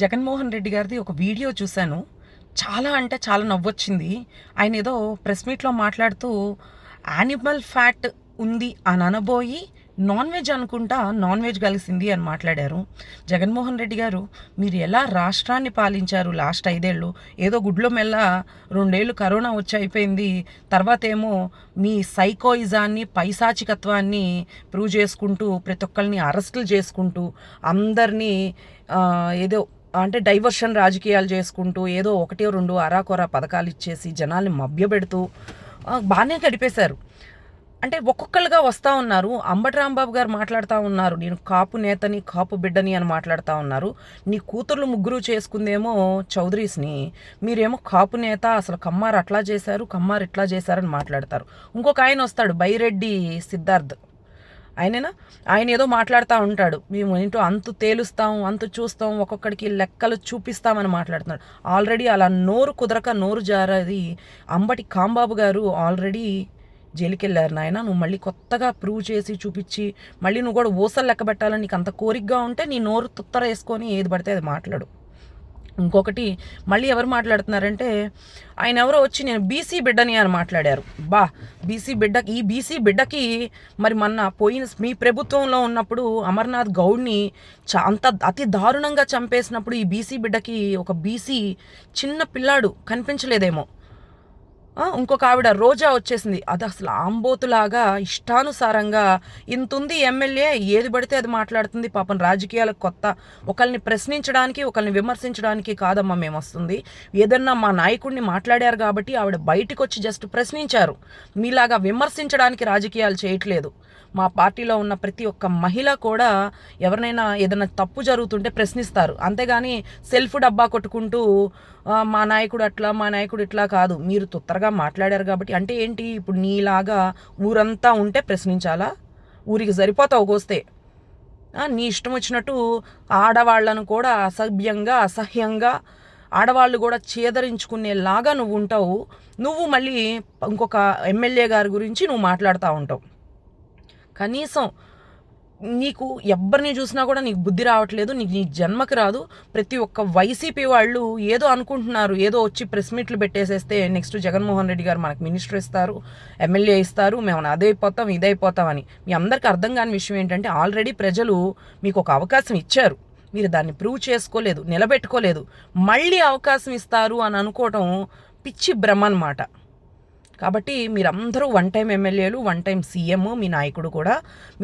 జగన్మోహన్ రెడ్డి గారిది ఒక వీడియో చూశాను. చాలా అంటే చాలా నవ్వొచ్చింది. ఆయన ఏదో ప్రెస్ మీట్‌లో మాట్లాడుతూ యానిమల్ ఫ్యాట్ ఉంది అని అనబోయి నాన్ వెజ్ అనుకుంటా నాన్ వెజ్ కలిసింది అని మాట్లాడారు. జగన్మోహన్ రెడ్డి గారు మీరు ఎలా రాష్ట్రాన్ని పాలించారు లాస్ట్ 5 ఏళ్ళు. ఏదో గుడ్లో మెల్ల 2 ఏళ్ళు కరోనా వచ్చి అయిపోయింది. తర్వాతేమో మీ సైకోయిజాన్ని, పైశాచికత్వాన్ని ప్రూవ్ చేసుకుంటూ ప్రతి ఒక్కళ్ళని అరెస్టులు చేసుకుంటూ అందరినీ ఏదో అంటే డైవర్షన్ రాజకీయాలు చేసుకుంటూ ఏదో 1, 2 అరాకొరా పథకాలు ఇచ్చేసి జనాల్ని మభ్యపెడుతూ బాగానే గడిపేశారు. అంటే ఒక్కొక్కరుగా వస్తూ ఉన్నారు. అంబటి రాంబాబు గారు మాట్లాడుతూ ఉన్నారు, నేను కాపు నేతని, కాపు బిడ్డని అని మాట్లాడుతూ ఉన్నారు. నీ కూతుర్లు ముగ్గురు చేసుకుందేమో చౌదరీస్ని, మీరేమో కాపు నేత, అసలు కమ్మారు అట్లా చేశారు, కమ్మారు ఇట్లా చేశారని మాట్లాడతారు. ఇంకొక ఆయన వస్తాడు, బైరెడ్డి సిద్ధార్థ్, ఆయన ఏదో మాట్లాడుతూ ఉంటాడు, మేము ఏంటో అంతు తేలుస్తాం, అంతు చూస్తాం, ఒక్కొక్కడికి లెక్కలు చూపిస్తామని మాట్లాడుతున్నాడు. ఆల్రెడీ అలా నోరు కుదరక నోరు జారది అంబటి కాంబాబు గారు ఆల్రెడీ జైలుకి వెళ్ళారు. నాయన నువ్వు మళ్ళీ కొత్తగా ప్రూవ్ చేసి చూపించి మళ్ళీ నువ్వు కూడా ఊసలు లెక్క పెట్టాలని నీకు అంత కోరికగా ఉంటే నీ నోరు తుత్తర వేసుకొని ఏది పడితే అది మాట్లాడు. ఇంకొకటి మళ్ళీ ఎవరు మాట్లాడుతున్నారంటే, ఆయన ఎవరో వచ్చి నేను బీసీ బిడ్డని అని మాట్లాడారు. ఈ బీసీ బిడ్డకి మరి మొన్న పోయిన మీ ప్రభుత్వంలో ఉన్నప్పుడు అమర్నాథ్ గౌడ్ని అతి దారుణంగా చంపేసినప్పుడు ఈ బీసీ బిడ్డకి ఒక బీసీ చిన్న పిల్లాడు కనిపించలేదేమో. ఇంకొక ఆవిడ రోజా వచ్చేసింది, అది అసలు ఆంబోతులాగా ఇష్టానుసారంగా ఇంతుంది ఎమ్మెల్యే, ఏది పడితే అది మాట్లాడుతుంది. పాపం రాజకీయాలకు కొత్త, ఒకరిని ప్రశ్నించడానికి ఒకరిని విమర్శించడానికి కాదమ్మా మేము వస్తుంది. ఏదన్నా మా నాయకుడిని మాట్లాడారు కాబట్టి ఆవిడ బయటకు వచ్చి జస్ట్ ప్రశ్నించారు. మీలాగా విమర్శించడానికి రాజకీయాలు చేయట్లేదు. మా పార్టీలో ఉన్న ప్రతి ఒక్క మహిళ కూడా ఎవరినైనా ఏదైనా తప్పు జరుగుతుంటే ప్రశ్నిస్తారు, అంతేగాని సెల్ఫ్ డబ్బా కొట్టుకుంటూ మా నాయకుడు అట్లా, మా నాయకుడు ఇట్లా కాదు. మీరు తుత్తరగా మాట్లాడారు కాబట్టి అంటే ఏంటి, ఇప్పుడు నీలాగా ఊరంతా ఉంటే ప్రశ్నించాలా? ఊరికి సరిపోతావు కోస్తే. నీ ఇష్టం వచ్చినట్టు ఆడవాళ్లను కూడా అసహ్యంగా ఆడవాళ్ళు కూడా చేదరించుకునేలాగా నువ్వు ఉంటావు. నువ్వు మళ్ళీ ఇంకొక ఎమ్మెల్యే గారి గురించి నువ్వు మాట్లాడుతూ ఉంటావు. కనీసం నీకు ఎవరిని చూసినా కూడా నీకు బుద్ధి రావట్లేదు, నీ జన్మకి రాదు. ప్రతి ఒక్క వైసీపీ వాళ్ళు ఏదో అనుకుంటున్నారు, ఏదో వచ్చి ప్రెస్ మీట్లు పెట్టేసేస్తే నెక్స్ట్ జగన్మోహన్ రెడ్డి గారు మనకు మినిస్టర్ ఇస్తారు, ఎమ్మెల్యే ఇస్తారు, మేము అదైపోతాం ఇదైపోతామని. మీ అందరికీ అర్థం కాని విషయం ఏంటంటే, ఆల్రెడీ ప్రజలు మీకు ఒక అవకాశం ఇచ్చారు, మీరు దాన్ని ప్రూవ్ చేసుకోలేదు, నిలబెట్టుకోలేదు. మళ్ళీ అవకాశం ఇస్తారు అని అనుకోవటం పిచ్చి భ్రమ అన్నమాట. కాబట్టి మీరందరూ 1 టైం ఎమ్మెల్యేలు, 1 టైం సీఎం, మీ నాయకుడు కూడా.